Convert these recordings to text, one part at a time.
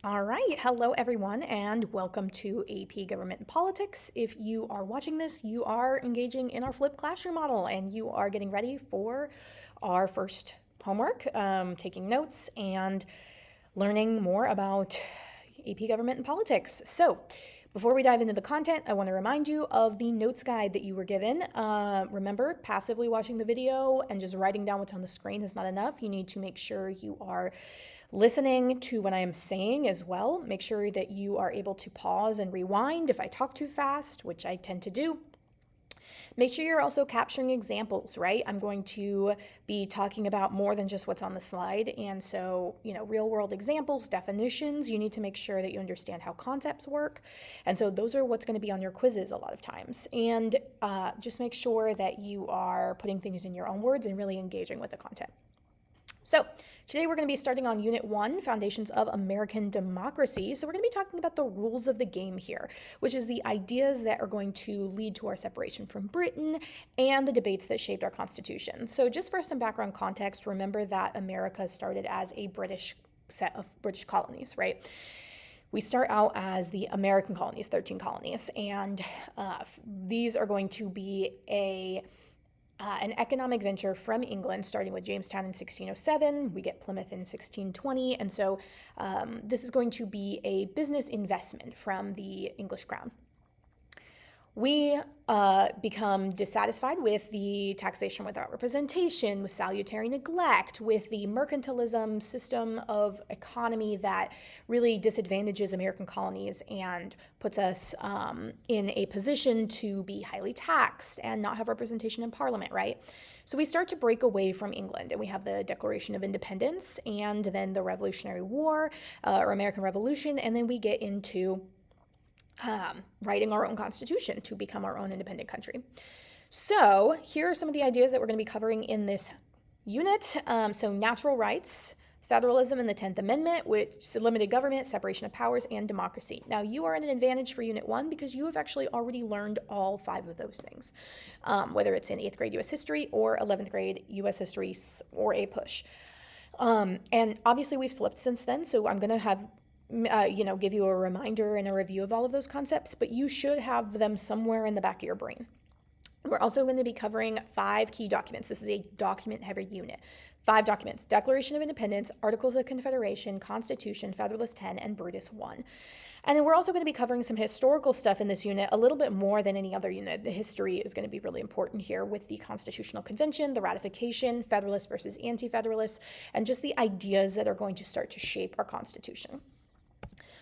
All right. Hello, everyone, and welcome to AP Government and Politics. If you are watching this, you are engaging in our flipped classroom model and you are getting ready for our first homework, taking notes, and learning more about AP Government and Politics. So, before we dive into the content, I want to remind you of the notes guide that you were given. Remember, passively watching the video and just writing down what's on the screen is not enough. You need to make sure you are listening to what I am saying as well. Make sure that you are able to pause and rewind if I talk too fast, which I tend to do. Make sure you're also capturing examples, right? I'm going to be talking about more than just what's on the slide. And so, real world examples, definitions, you need to make sure that you understand how concepts work. And so those are what's going to be on your quizzes a lot of times. And just make sure that you are putting things in your own words and really engaging with the content. So today we're going to be starting on Unit 1, Foundations of American Democracy. So we're going to be talking about the rules of the game here, which is the ideas that are going to lead to our separation from Britain and the debates that shaped our Constitution. So just for some background context, remember that America started as a British set of British colonies, right? We start out as the American colonies, 13 colonies, and these are going to be an economic venture from England, starting with Jamestown in 1607. We get Plymouth in 1620. And so this is going to be a business investment from the English crown. We become dissatisfied with the taxation without representation, with salutary neglect, with the mercantilism system of economy that really disadvantages American colonies and puts us in a position to be highly taxed and not have representation in Parliament, right? So we start to break away from England, and we have the Declaration of Independence and then the Revolutionary War or American Revolution, and then we get into writing our own constitution to become our own independent country. So here are some of the ideas that we're going to be covering in this unit. So natural rights, federalism and the 10th Amendment, which limited government, separation of powers, and democracy. Now, you are at an advantage for Unit 1 because you have actually already learned all 5 of those things, whether it's in 8th grade U.S. history or 11th grade U.S. history or a push. And obviously we've slipped since then, so I'm going to have give you a reminder and a review of all of those concepts, but you should have them somewhere in the back of your brain. We're also going to be covering 5 key documents. This is a document-heavy unit. 5 documents: Declaration of Independence, Articles of Confederation, Constitution, Federalist 10, and Brutus 1. And then we're also going to be covering some historical stuff in this unit, a little bit more than any other unit. The history is going to be really important here with the Constitutional Convention, the ratification, Federalists versus Anti-Federalists, and just the ideas that are going to start to shape our Constitution.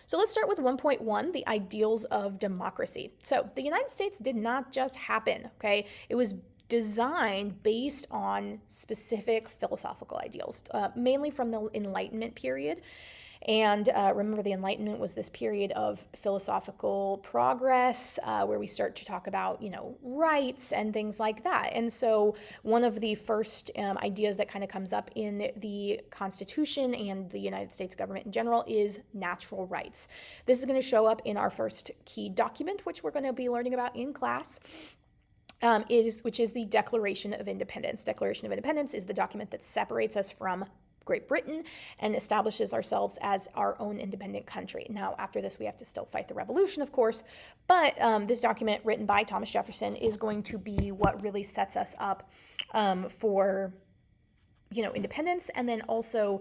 So let's start with 1.1, the ideals of democracy. So the United States did not just happen, okay? It was designed based on specific philosophical ideals, mainly from the Enlightenment period. And remember, the Enlightenment was this period of philosophical progress where we start to talk about, rights and things like that. And so one of the first ideas that kind of comes up in the Constitution and the United States government in general is natural rights. This is going to show up in our first key document, which we're going to be learning about in class. Which is the Declaration of Independence. Declaration of Independence is the document that separates us from Great Britain and establishes ourselves as our own independent country. Now, after this, we have to still fight the revolution, of course, but this document written by Thomas Jefferson is going to be what really sets us up for independence, and then also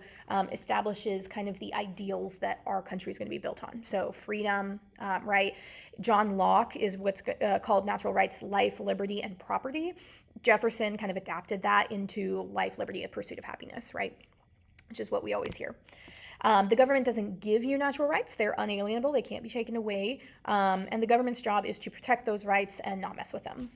establishes kind of the ideals that our country is going to be built on. So freedom, right? John Locke is what's called natural rights: life, liberty, and property. Jefferson kind of adapted that into life, liberty, and pursuit of happiness, right? Which is what we always hear. The government doesn't give you natural rights. They're unalienable. They can't be taken away. And the government's job is to protect those rights and not mess with them.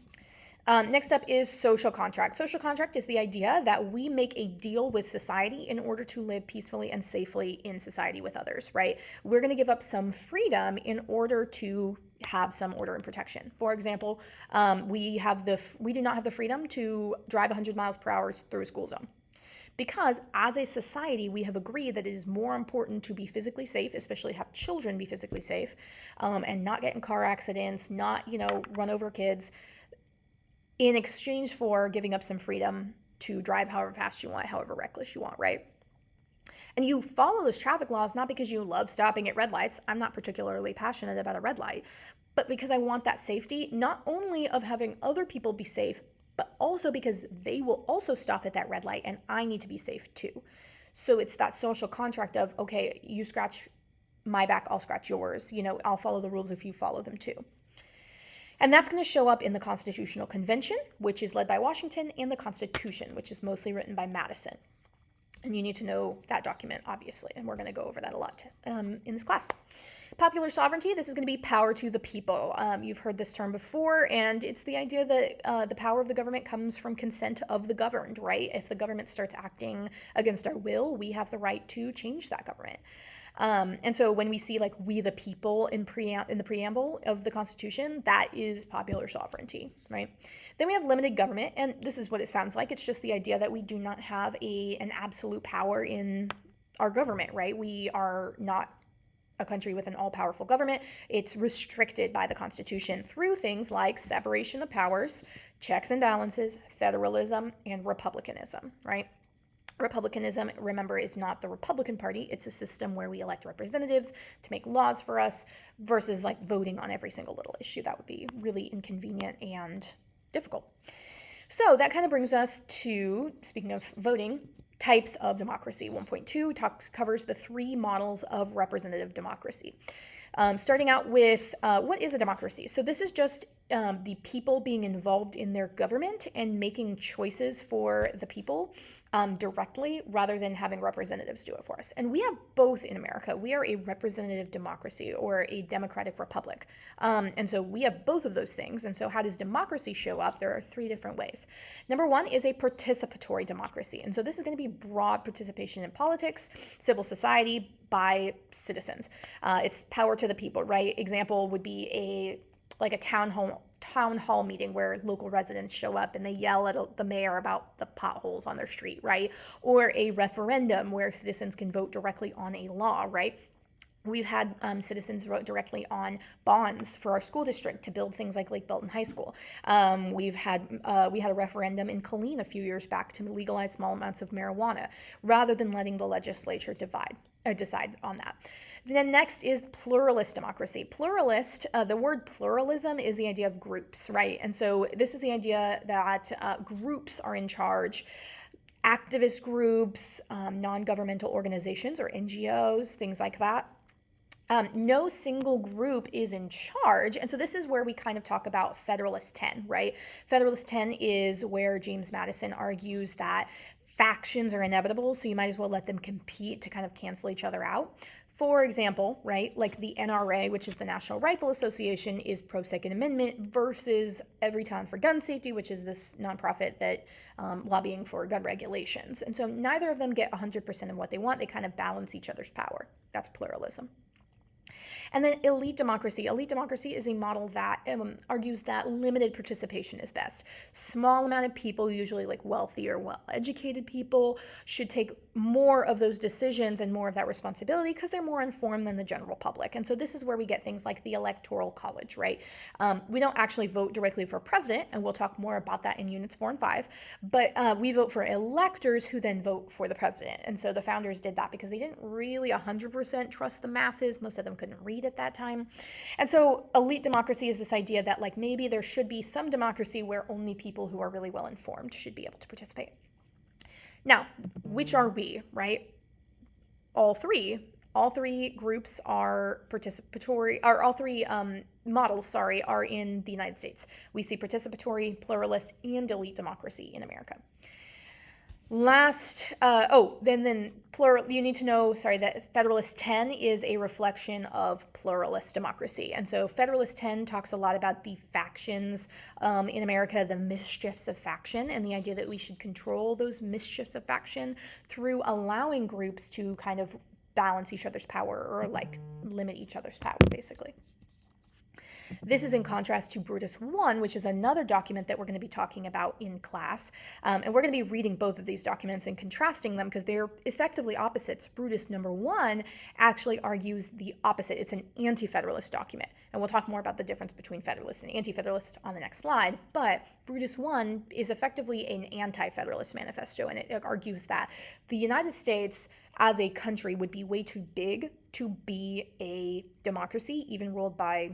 Next up is social contract. Social contract is the idea that we make a deal with society in order to live peacefully and safely in society with others, right? We're going to give up some freedom in order to have some order and protection. For example, we do not have the freedom to drive 100 miles per hour through a school zone. Because as a society, we have agreed that it is more important to be physically safe, especially have children be physically safe, and not get in car accidents, not, run over kids, in exchange for giving up some freedom to drive however fast you want, however reckless you want, right? And you follow those traffic laws not because you love stopping at red lights. I'm not particularly passionate about a red light, but because I want that safety, not only of having other people be safe, but also because they will also stop at that red light and I need to be safe too. So it's that social contract of, okay, you scratch my back, I'll scratch yours. I'll follow the rules if you follow them too. And that's going to show up in the Constitutional Convention, which is led by Washington, and the Constitution, which is mostly written by Madison. And you need to know that document, obviously, and we're going to go over that a lot in this class. Popular sovereignty, this is going to be power to the people. You've heard this term before, and it's the idea that the power of the government comes from consent of the governed, right? If the government starts acting against our will, we have the right to change that government. And so when we see like we the people in the preamble of the Constitution, that is popular sovereignty, right? Then we have limited government, and this is what it sounds like. It's just the idea that we do not have an absolute power in our government, right? We are not a country with an all-powerful government. It's restricted by the Constitution through things like separation of powers, checks and balances, federalism, and republicanism, right? Republicanism, remember, is not the Republican Party. It's a system where we elect representatives to make laws for us versus like voting on every single little issue. That would be really inconvenient and difficult. So that kind of brings us to, speaking of voting, types of democracy. 1.2 covers the 3 models of representative democracy. Starting out with what is a democracy? So this is just the people being involved in their government and making choices for the people directly rather than having representatives do it for us. And we have both in America. We are a representative democracy or a democratic republic. And so we have both of those things. And so how does democracy show up? There are 3 different ways. Number 1 is a participatory democracy. And so this is going to be broad participation in politics, civil society, by citizens. It's power to the people, right? Example would be a town hall meeting where local residents show up and they yell at the mayor about the potholes on their street, right? Or a referendum where citizens can vote directly on a law, right? We've had citizens vote directly on bonds for our school district to build things like Lake Belton High School. We had a referendum in Killeen a few years back to legalize small amounts of marijuana rather than letting the legislature decide on that. Then next is pluralist democracy. Pluralist, the word pluralism is the idea of groups, right? And so this is the idea that groups are in charge. Activist groups, non-governmental organizations or NGOs, things like that. No single group is in charge. And so this is where we kind of talk about Federalist 10, right? Federalist 10 is where James Madison argues that factions are inevitable, so you might as well let them compete to kind of cancel each other out. For example, right, like the NRA, which is the National Rifle Association, is pro-Second Amendment versus Everytown for Gun Safety, which is this nonprofit that lobbying for gun regulations. And so neither of them get 100% of what they want. They kind of balance each other's power. That's pluralism. And then elite democracy. Elite democracy is a model that argues that limited participation is best. Small amount of people, usually like wealthy or well-educated people, should take more of those decisions and more of that responsibility because they're more informed than the general public. And so this is where we get things like the Electoral College, right? We don't actually vote directly for president, and we'll talk more about that in units 4 and 5, but we vote for electors who then vote for the president. And so the founders did that because they didn't really 100% trust the masses. Most of them couldn't read at that time. And so elite democracy is this idea that like maybe there should be some democracy where only people who are really well informed should be able to participate. Now, which are we, right? All three groups are participatory, or all 3 models, are in the United States. We see participatory, pluralist, and elite democracy in America. Then plural. You need to know, that Federalist 10 is a reflection of pluralist democracy. And so Federalist 10 talks a lot about the factions in America, the mischiefs of faction, and the idea that we should control those mischiefs of faction through allowing groups to kind of balance each other's power or like limit each other's power, basically. This is in contrast to Brutus I, which is another document that we're going to be talking about in class. And we're going to be reading both of these documents and contrasting them because they're effectively opposites. Brutus I actually argues the opposite. It's an anti-federalist document. And we'll talk more about the difference between federalist and anti-federalist on the next slide. But Brutus I is effectively an anti-federalist manifesto, and it argues that the United States as a country would be way too big to be a democracy, even ruled by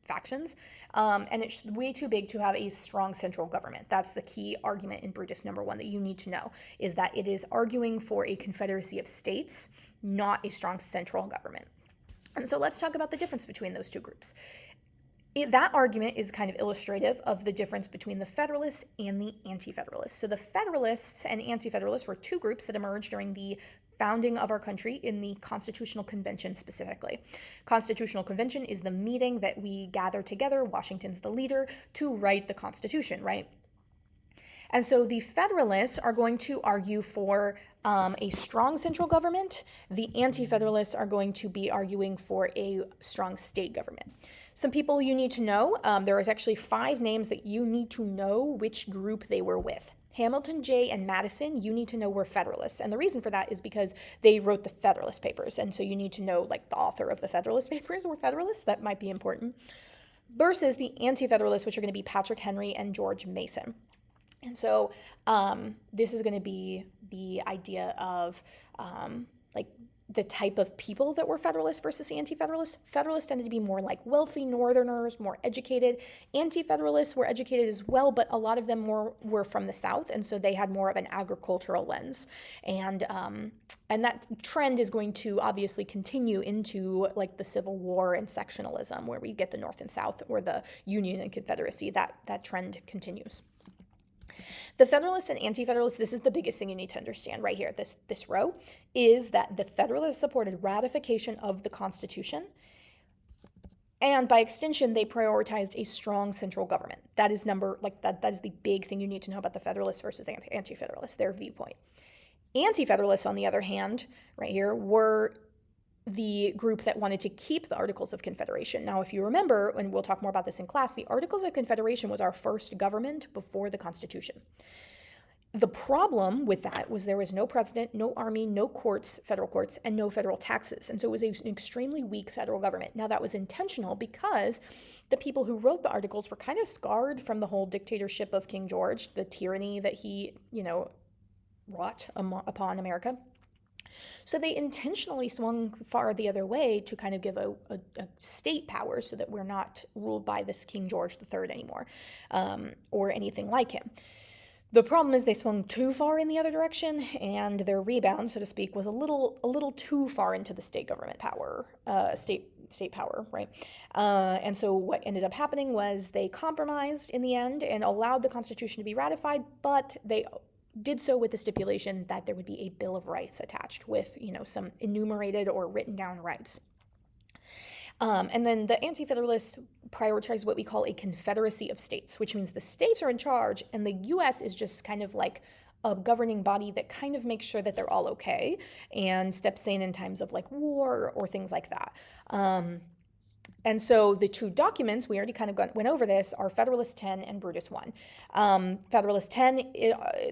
factions, and it's way too big to have a strong central government. That's the key argument in Brutus I that you need to know, is that it is arguing for a confederacy of states, not a strong central government. And so let's talk about the difference between those two groups. That argument is kind of illustrative of the difference between the Federalists and the Anti-Federalists. So the Federalists and Anti-Federalists were two groups that emerged during the founding of our country in the Constitutional Convention specifically. Constitutional Convention is the meeting that we gather together, Washington's the leader, to write the Constitution, right? And so the Federalists are going to argue for a strong central government. The Anti-Federalists are going to be arguing for a strong state government. Some people you need to know, there is actually 5 names that you need to know which group they were with. Hamilton, Jay, and Madison, you need to know were Federalists. And the reason for that is because they wrote the Federalist Papers. And so you need to know, like, the author of the Federalist Papers were Federalists. That might be important. Versus the Anti-Federalists, which are going to be Patrick Henry and George Mason. And so this is going to be the idea of like the type of people that were Federalists versus Anti-Federalists. Federalists tended to be more like wealthy Northerners, more educated. Anti-Federalists were educated as well, but a lot of them were from the South, and so they had more of an agricultural lens. And that trend is going to obviously continue into like the Civil War and sectionalism, where we get the North and South, or the Union and Confederacy. That trend continues. The Federalists and Anti-Federalists, this is the biggest thing you need to understand right here, this row, is that the Federalists supported ratification of the Constitution, and by extension, they prioritized a strong central government. That is that is the big thing you need to know about the Federalists versus the Anti-Federalists, their viewpoint. Anti-Federalists, on the other hand, right here, were the group that wanted to keep the Articles of Confederation. Now, if you remember, and we'll talk more about this in class, the Articles of Confederation was our first government before the Constitution. The problem with that was there was no president, no army, no courts, federal courts, and no federal taxes. And so it was an extremely weak federal government. Now, that was intentional because the people who wrote the articles were kind of scarred from the whole dictatorship of King George, the tyranny that he, wrought upon America. So they intentionally swung far the other way to kind of give a state power so that we're not ruled by this King George III anymore, or anything like him. The problem is they swung too far in the other direction, and their rebound, so to speak, was a little too far into the state government power, state power, right? And so what ended up happening was they compromised in the end and allowed the Constitution to be ratified, but they did so with the stipulation that there would be a Bill of Rights attached with, some enumerated or written down rights. And then the Anti-Federalists prioritize what we call a confederacy of states, which means the states are in charge and the U.S. is just kind of like a governing body that kind of makes sure that they're all okay and steps in times of like war or things like that. And so the two documents, we already kind of went over this, are Federalist 10 and Brutus I. Federalist 10,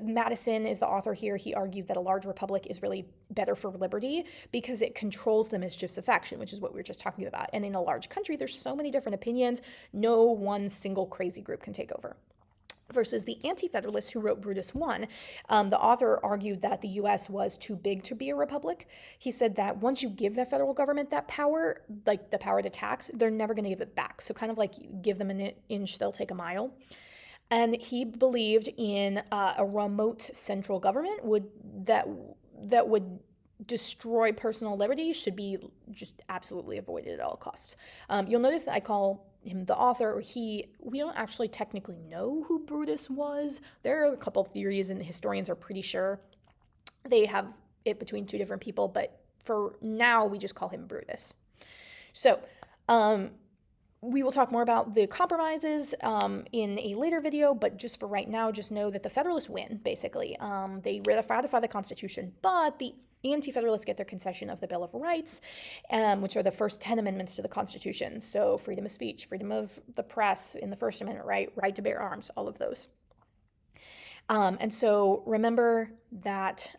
Madison is the author here. He argued that a large republic is really better for liberty because it controls the mischiefs of faction, which is what we were just talking about. And in a large country, there's so many different opinions, no one single crazy group can take over. Versus the Anti-Federalists who wrote Brutus I, the author argued that the U.S. was too big to be a republic. He said that once you give the federal government that power, like the power to tax, they're never going to give it back. So kind of like give them an inch, they'll take a mile. And he believed in a remote central government that would destroy personal liberty, should be just absolutely avoided at all costs. You'll notice that I call him the author. We don't actually technically know who Brutus was. There are a couple of theories, and historians are pretty sure they have it between two different people, but for now we just call him Brutus. So we will talk more about the compromises in a later video, but just for right now, just know that the Federalists win, basically. They ratify the Constitution, but the Anti-Federalists get their concession of the Bill of Rights, which are the first 10 amendments to the Constitution. So freedom of speech, freedom of the press in the First Amendment, right to bear arms, all of those. And so remember that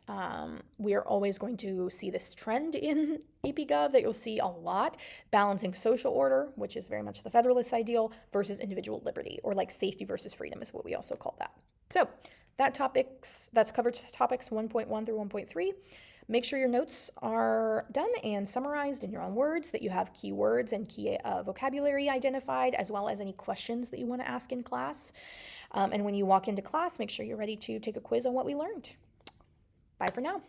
we are always going to see this trend in APGov that you'll see a lot, balancing social order, which is very much the Federalist ideal, versus individual liberty, or like safety versus freedom is what we also call that. So that's covered topics 1.1 through 1.3. Make sure your notes are done and summarized in your own words, that you have key words and key vocabulary identified, as well as any questions that you want to ask in class. And when you walk into class, make sure you're ready to take a quiz on what we learned. Bye for now.